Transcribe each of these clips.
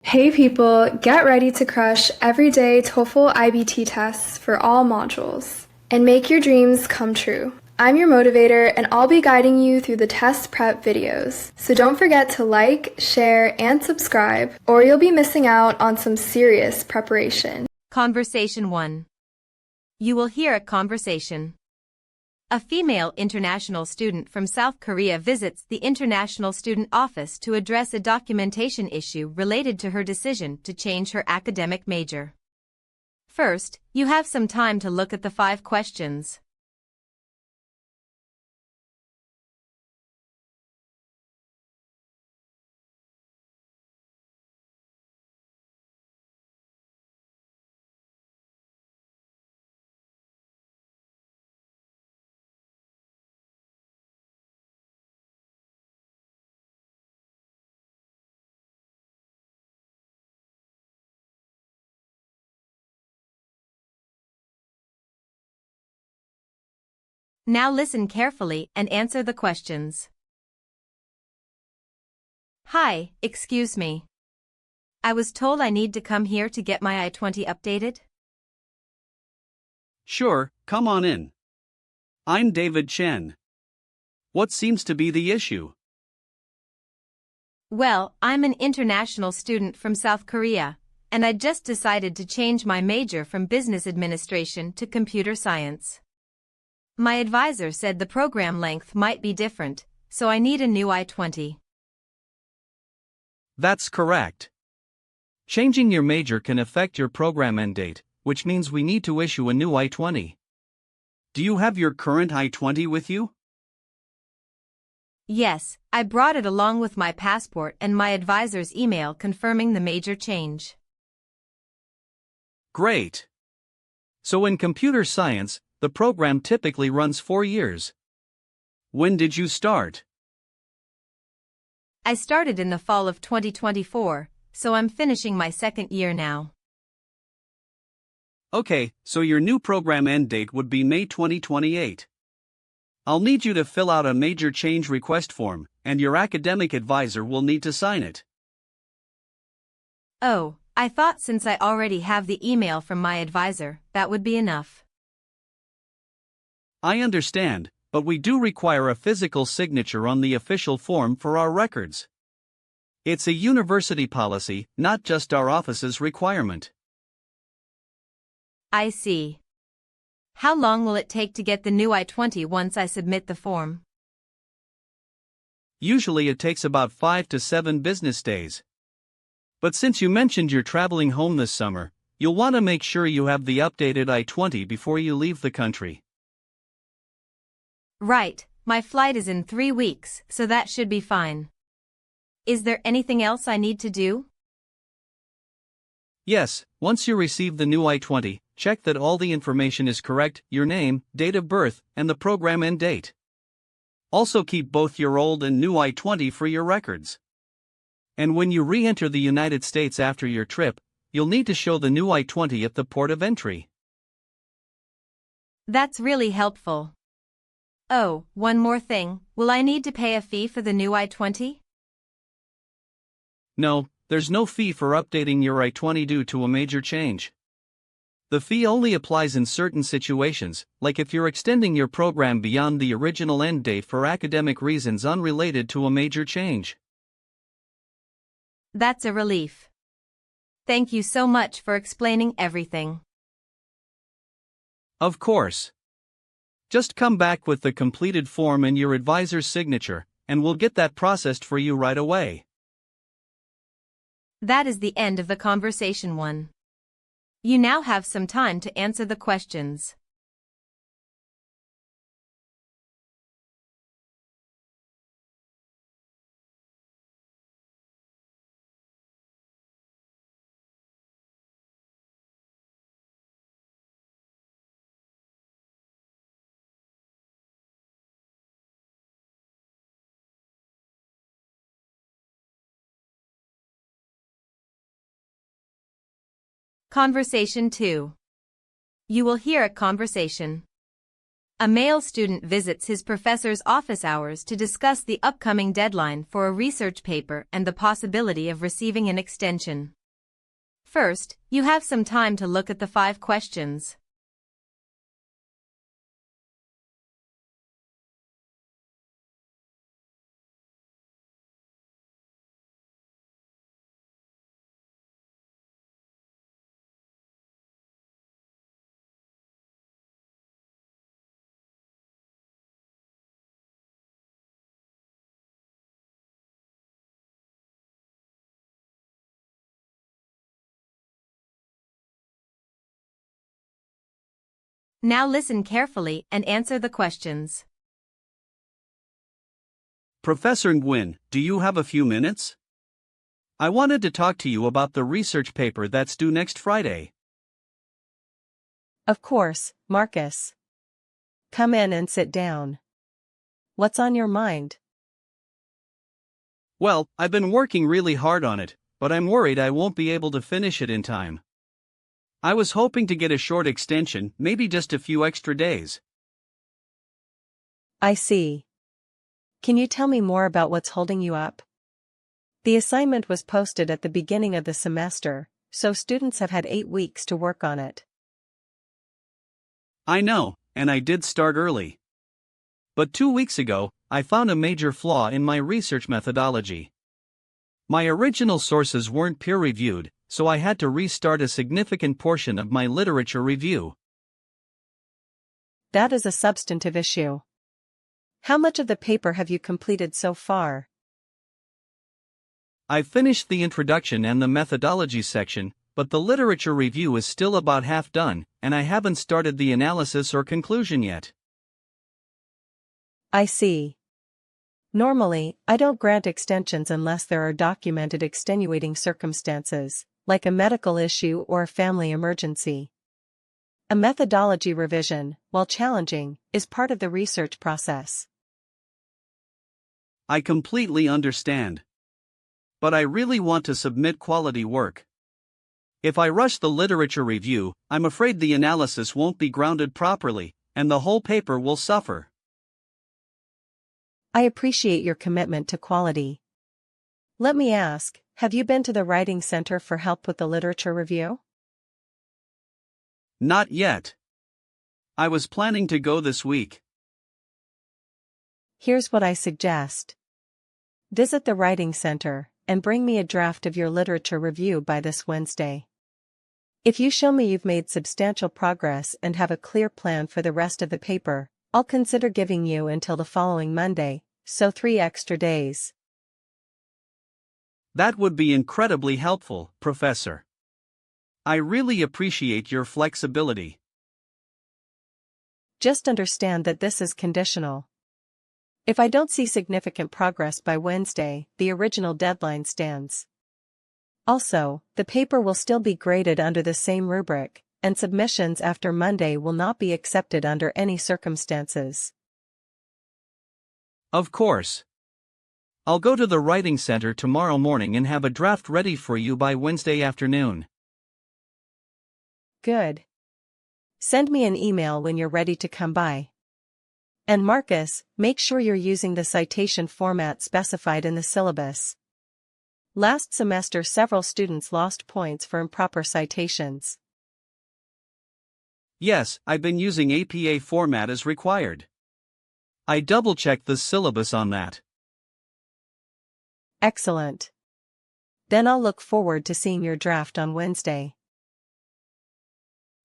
Hey people, get ready to crush everyday TOEFL iBT tests for all modules and make your dreams come true. I'm your motivator and I'll be guiding you through the test prep videos. So don't forget to like, share, and subscribe or you'll be missing out on some serious preparation. Conversation 1. You will hear a conversation. A female international student from South Korea visits the International Student Office to address a documentation issue related to her decision to change her academic major. First, you have some time to look at the 5 questions. Now listen carefully and answer the questions. Hi, excuse me. I was told I need to come here to get my I-20 updated. Sure, come on in. I'm David Chen. What seems to be the issue? Well, I'm an international student from South Korea, and I just decided to change my major from business administration to computer science. My advisor said the program length might be different, so I need a new I-20. That's correct. Changing your major can affect your program end date, which means we need to issue a new I-20. Do you have your current I-20 with you? Yes, I brought it along with my passport and my advisor's email confirming the major change. Great. So in computer science, the program typically runs 4 years. When did you start? I started in the fall of 2024, so I'm finishing my 2nd year now. Okay, so your new program end date would be May 2028. I'll need you to fill out a major change request form, and your academic advisor will need to sign it. Oh, I thought since I already have the email from my advisor, that would be enough. I understand, but we do require a physical signature on the official form for our records. It's a university policy, not just our office's requirement. I see. How long will it take to get the new I-20 once I submit the form? Usually it takes about 5 to 7 business days. But since you mentioned you're traveling home this summer, you'll want to make sure you have the updated I-20 before you leave the country. Right, my flight is in 3 weeks, so that should be fine. Is there anything else I need to do? Yes, once you receive the new I-20, check that all the information is correct, your name, date of birth, and the program end date. Also keep both your old and new I-20 for your records. And when you re-enter the United States after your trip, you'll need to show the new I-20 at the port of entry. That's really helpful. Oh, one more thing, will I need to pay a fee for the new I-20? No, there's no fee for updating your I-20 due to a major change. The fee only applies in certain situations, like if you're extending your program beyond the original end date for academic reasons unrelated to a major change. That's a relief. Thank you so much for explaining everything. Of course. Just come back with the completed form and your advisor's signature, and we'll get that processed for you right away. That is the end of the conversation 1. You now have some time to answer the questions. Conversation 2. You will hear a conversation. A male student visits his professor's office hours to discuss the upcoming deadline for a research paper and the possibility of receiving an extension. First, you have some time to look at the 5 questions. Now listen carefully and answer the questions. Professor Nguyen, do you have a few minutes? I wanted to talk to you about the research paper that's due next Friday. Of course, Marcus. Come in and sit down. What's on your mind? Well, I've been working really hard on it, but I'm worried I won't be able to finish it in time. I was hoping to get a short extension, maybe just a few extra days. I see. Can you tell me more about what's holding you up? The assignment was posted at the beginning of the semester, so students have had 8 weeks to work on it. I know, and I did start early. But 2 weeks ago, I found a major flaw in my research methodology. My original sources weren't peer-reviewed, so I had to restart a significant portion of my literature review. That is a substantive issue. How much of the paper have you completed so far? I've finished the introduction and the methodology section, but the literature review is still about half done, and I haven't started the analysis or conclusion yet. I see. Normally, I don't grant extensions unless there are documented extenuating circumstances, like a medical issue or a family emergency. A methodology revision, while challenging, is part of the research process. I completely understand. But I really want to submit quality work. If I rush the literature review, I'm afraid the analysis won't be grounded properly, and the whole paper will suffer. I appreciate your commitment to quality. Let me ask, have you been to the Writing Center for help with the literature review? Not yet. I was planning to go this week. Here's what I suggest. Visit the Writing Center and bring me a draft of your literature review by this Wednesday. If you show me you've made substantial progress and have a clear plan for the rest of the paper, I'll consider giving you until the following Monday, so 3 extra days. That would be incredibly helpful, Professor. I really appreciate your flexibility. Just understand that this is conditional. If I don't see significant progress by Wednesday, the original deadline stands. Also, the paper will still be graded under the same rubric, and submissions after Monday will not be accepted under any circumstances. Of course. I'll go to the Writing Center tomorrow morning and have a draft ready for you by Wednesday afternoon. Good. Send me an email when you're ready to come by. And Marcus, make sure you're using the citation format specified in the syllabus. Last semester several students lost points for improper citations. Yes, I've been using APA format as required. I double-checked the syllabus on that. Excellent. Then I'll look forward to seeing your draft on Wednesday.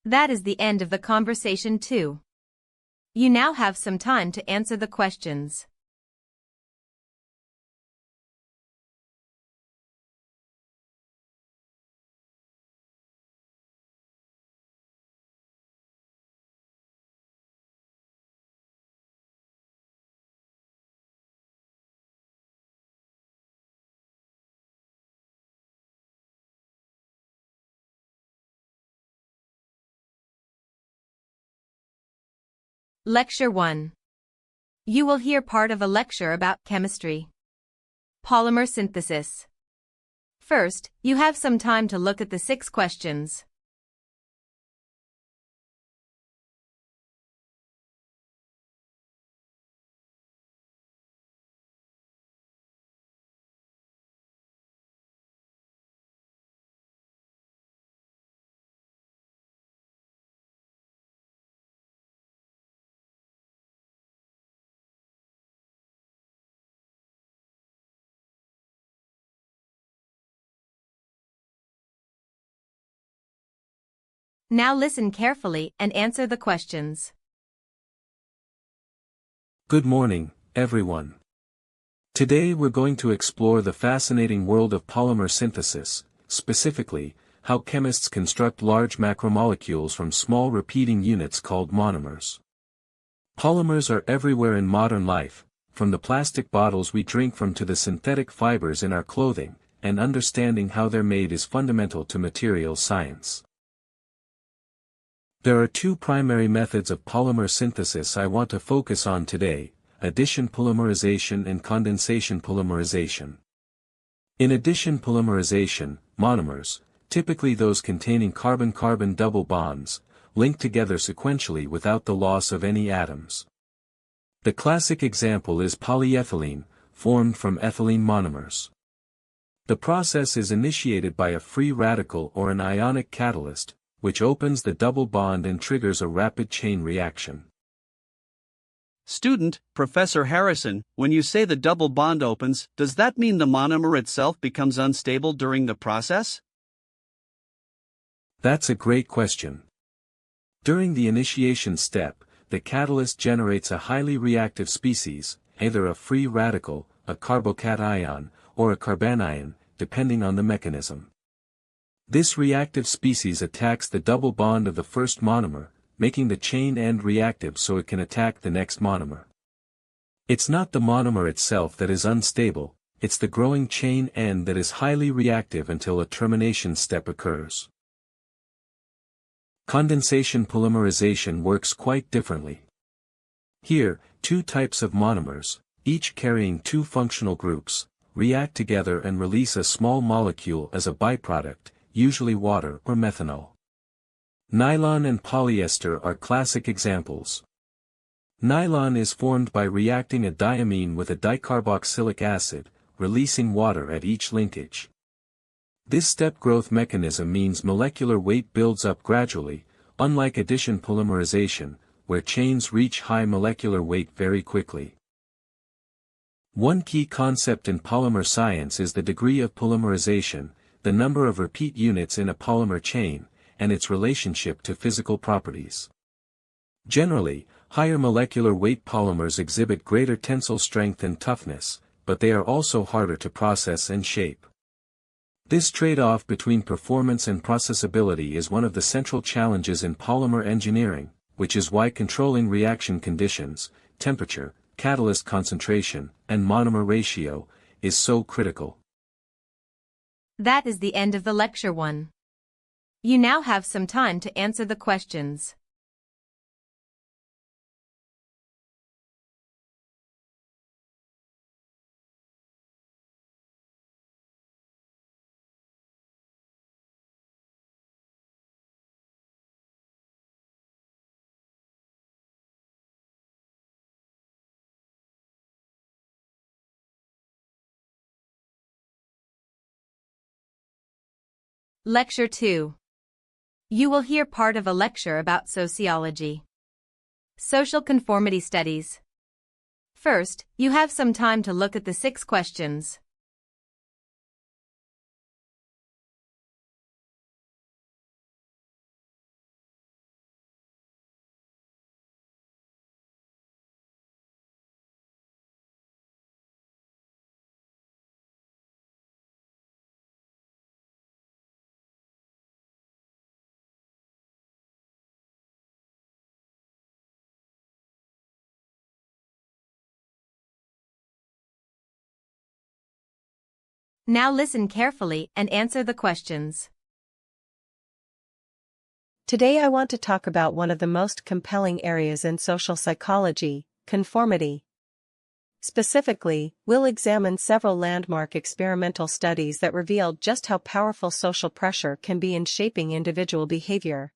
That is the end of the conversation too. You now have some time to answer the questions. Lecture 1. You will hear part of a lecture about chemistry. Polymer synthesis. First, you have some time to look at the 6 questions. Now listen carefully and answer the questions. Good morning, everyone. Today we're going to explore the fascinating world of polymer synthesis, specifically, how chemists construct large macromolecules from small repeating units called monomers. Polymers are everywhere in modern life, from the plastic bottles we drink from to the synthetic fibers in our clothing, and understanding how they're made is fundamental to materials science. There are two primary methods of polymer synthesis I want to focus on today: addition polymerization and condensation polymerization. In addition polymerization, monomers, typically those containing carbon-carbon double bonds, link together sequentially without the loss of any atoms. The classic example is polyethylene, formed from ethylene monomers. The process is initiated by a free radical or an ionic catalyst, which opens the double bond and triggers a rapid chain reaction. Student, Professor Harrison, when you say the double bond opens, does that mean the monomer itself becomes unstable during the process? That's a great question. During the initiation step, the catalyst generates a highly reactive species, either a free radical, a carbocation, or a carbanion, depending on the mechanism. This reactive species attacks the double bond of the first monomer, making the chain end reactive so it can attack the next monomer. It's not the monomer itself that is unstable, it's the growing chain end that is highly reactive until a termination step occurs. Condensation polymerization works quite differently. Here, two types of monomers, each carrying two functional groups, react together and release a small molecule as a byproduct, usually water or methanol. Nylon and polyester are classic examples. Nylon is formed by reacting a diamine with a dicarboxylic acid, releasing water at each linkage. This step growth mechanism means molecular weight builds up gradually, unlike addition polymerization, where chains reach high molecular weight very quickly. One key concept in polymer science is the degree of polymerization, the number of repeat units in a polymer chain, and its relationship to physical properties. Generally, higher molecular weight polymers exhibit greater tensile strength and toughness, but they are also harder to process and shape. This trade-off between performance and processability is one of the central challenges in polymer engineering, which is why controlling reaction conditions, temperature, catalyst concentration, and monomer ratio, is so critical. That is the end of the lecture 1. You now have some time to answer the questions. Lecture 2. You will hear part of a lecture about sociology. Social conformity studies. First, you have some time to look at the 6 questions. Now listen carefully and answer the questions. Today I want to talk about one of the most compelling areas in social psychology, conformity. Specifically, we'll examine several landmark experimental studies that revealed just how powerful social pressure can be in shaping individual behavior.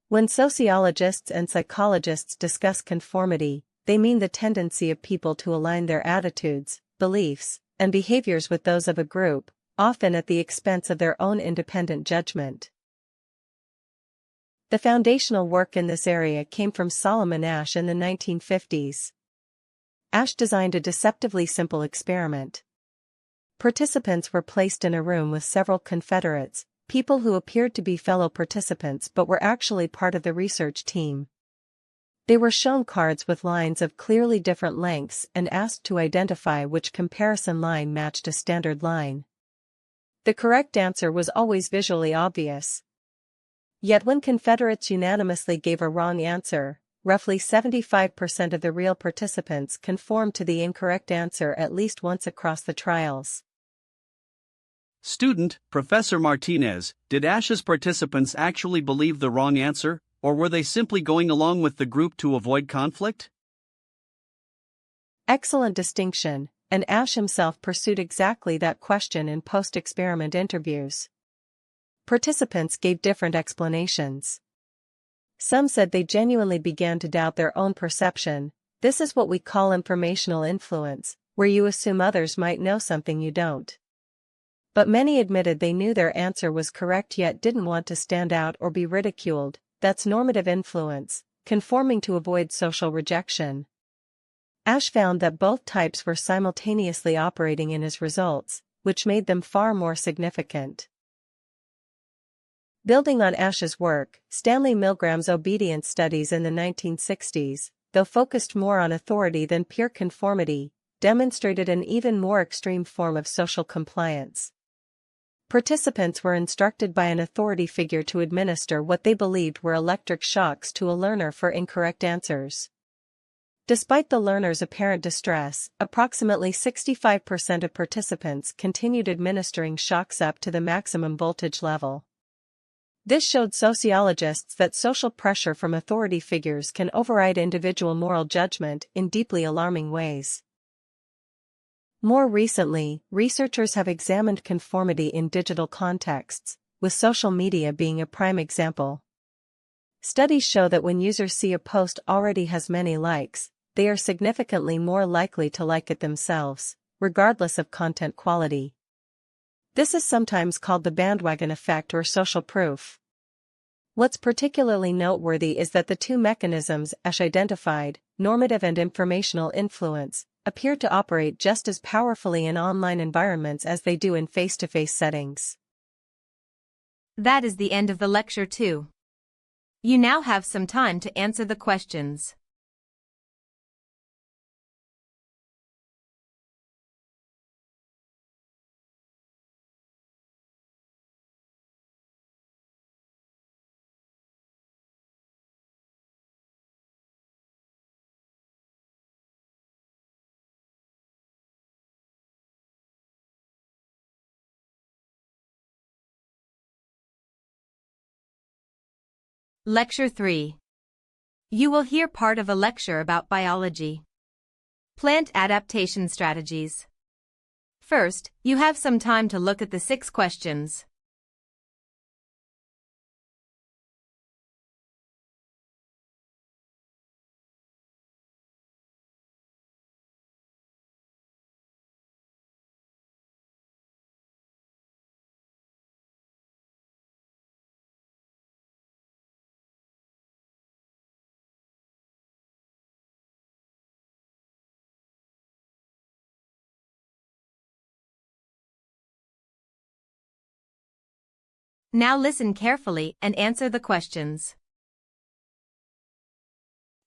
When sociologists and psychologists discuss conformity, they mean the tendency of people to align their attitudes, beliefs, and behaviors with those of a group, often at the expense of their own independent judgment. The foundational work in this area came from Solomon Asch in the 1950s. Asch designed a deceptively simple experiment. Participants were placed in a room with several Confederates, people who appeared to be fellow participants but were actually part of the research team. They were shown cards with lines of clearly different lengths and asked to identify which comparison line matched a standard line. The correct answer was always visually obvious. Yet when Confederates unanimously gave a wrong answer, roughly 75% of the real participants conformed to the incorrect answer at least once across the trials. Student, Professor Martinez, did ASH's participants actually believe the wrong answer, or were they simply going along with the group to avoid conflict? Excellent distinction, and Ash himself pursued exactly that question in post-experiment interviews. Participants gave different explanations. Some said they genuinely began to doubt their own perception. This is what we call informational influence, where you assume others might know something you don't. But many admitted they knew their answer was correct yet didn't want to stand out or be ridiculed. That's normative influence, conforming to avoid social rejection. Ash found that both types were simultaneously operating in his results, which made them far more significant. Building on Ash's work, Stanley Milgram's obedience studies in the 1960s, though focused more on authority than pure conformity, demonstrated an even more extreme form of social compliance. Participants were instructed by an authority figure to administer what they believed were electric shocks to a learner for incorrect answers. Despite the learner's apparent distress, approximately 65% of participants continued administering shocks up to the maximum voltage level. This showed sociologists that social pressure from authority figures can override individual moral judgment in deeply alarming ways. More recently, researchers have examined conformity in digital contexts, with social media being a prime example. Studies show that when users see a post already has many likes, they are significantly more likely to like it themselves, regardless of content quality. This is sometimes called the bandwagon effect or social proof. What's particularly noteworthy is that the two mechanisms Ash identified, normative and informational influence, appear to operate just as powerfully in online environments as they do in face-to-face settings. That is the end of the lecture 2. You now have some time to answer the questions. Lecture 3. You will hear part of a lecture about biology. Plant adaptation strategies. First, you have some time to look at the 6 questions. Now listen carefully and answer the questions.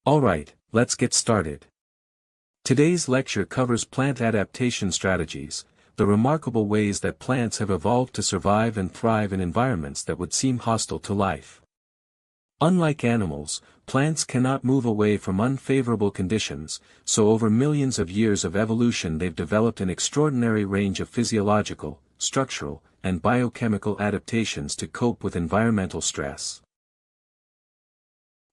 Alright, let's get started. Today's lecture covers plant adaptation strategies, the remarkable ways that plants have evolved to survive and thrive in environments that would seem hostile to life. Unlike animals, plants cannot move away from unfavorable conditions, so over millions of years of evolution they've developed an extraordinary range of physiological, structural, and biochemical adaptations to cope with environmental stress.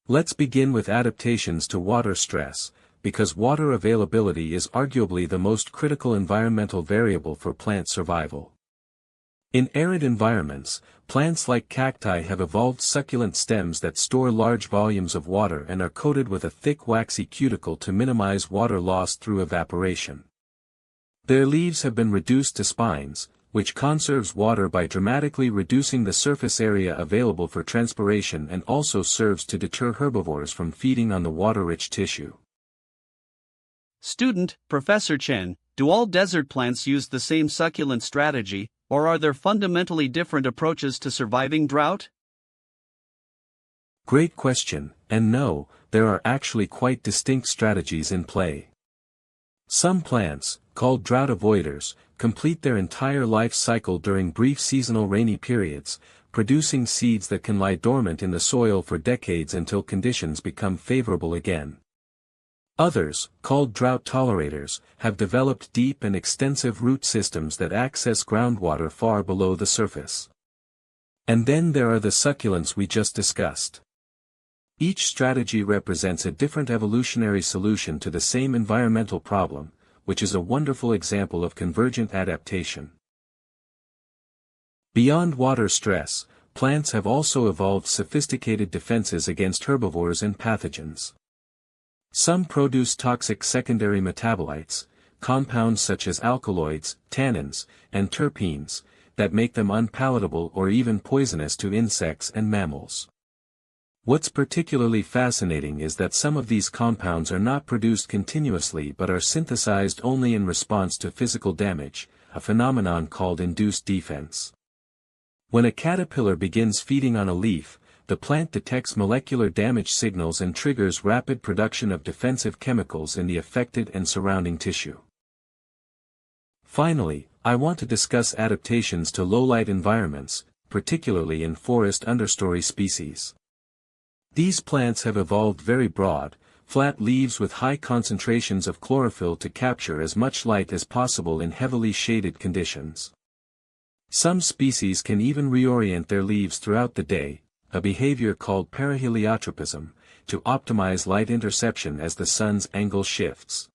Let's begin with adaptations to water stress, because water availability is arguably the most critical environmental variable for plant survival. In arid environments, plants like cacti have evolved succulent stems that store large volumes of water and are coated with a thick waxy cuticle to minimize water loss through evaporation. Their leaves have been reduced to spines, which conserves water by dramatically reducing the surface area available for transpiration and also serves to deter herbivores from feeding on the water-rich tissue. Student, Professor Chen, do all desert plants use the same succulent strategy, Or are there fundamentally different approaches to surviving drought? Great question, and no, there are actually quite distinct strategies in play. Some plants, called drought avoiders, complete their entire life cycle during brief seasonal rainy periods, producing seeds that can lie dormant in the soil for decades until conditions become favorable again. Others, called drought tolerators, have developed deep and extensive root systems that access groundwater far below the surface. And then there are the succulents we just discussed. Each strategy represents a different evolutionary solution to the same environmental problem, which is a wonderful example of convergent adaptation. Beyond water stress, plants have also evolved sophisticated defenses against herbivores and pathogens. Some produce toxic secondary metabolites, compounds such as alkaloids, tannins, and terpenes, that make them unpalatable or even poisonous to insects and mammals. What's particularly fascinating is that some of these compounds are not produced continuously but are synthesized only in response to physical damage, a phenomenon called induced defense. When a caterpillar begins feeding on a leaf, the plant detects molecular damage signals and triggers rapid production of defensive chemicals in the affected and surrounding tissue. Finally, I want to discuss adaptations to low-light environments, particularly in forest understory species. These plants have evolved very broad, flat leaves with high concentrations of chlorophyll to capture as much light as possible in heavily shaded conditions. Some species can even reorient their leaves throughout the day, a behavior called periheliotropism, to optimize light interception as the sun's angle shifts.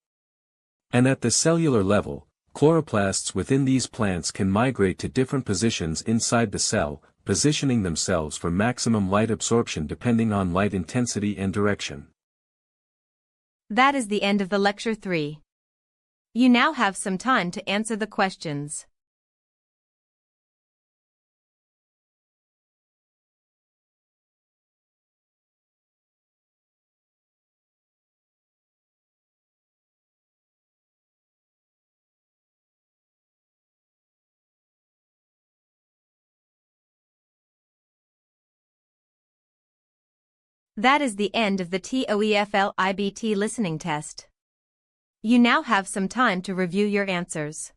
And at the cellular level, chloroplasts within these plants can migrate to different positions inside the cell, positioning themselves for maximum light absorption depending on light intensity and direction. That is the end of the lecture 3. You now have some time to answer the questions. That is the end of the TOEFL iBT listening test. You now have some time to review your answers.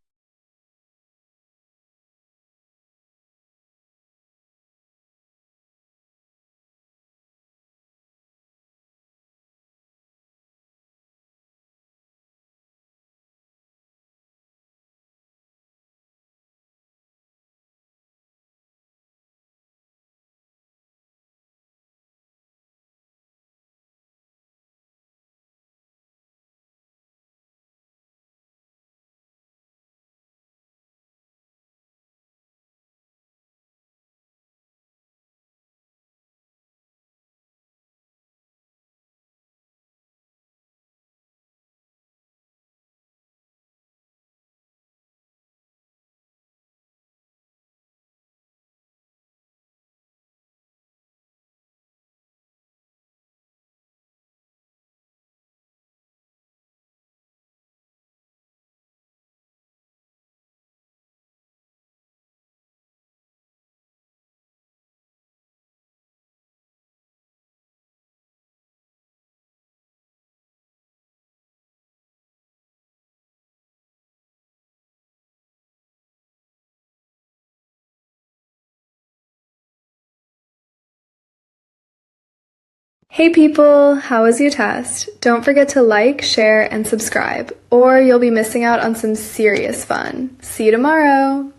Hey people, how was your test? Don't forget to like, share, and subscribe, or you'll be missing out on some serious fun. See you tomorrow!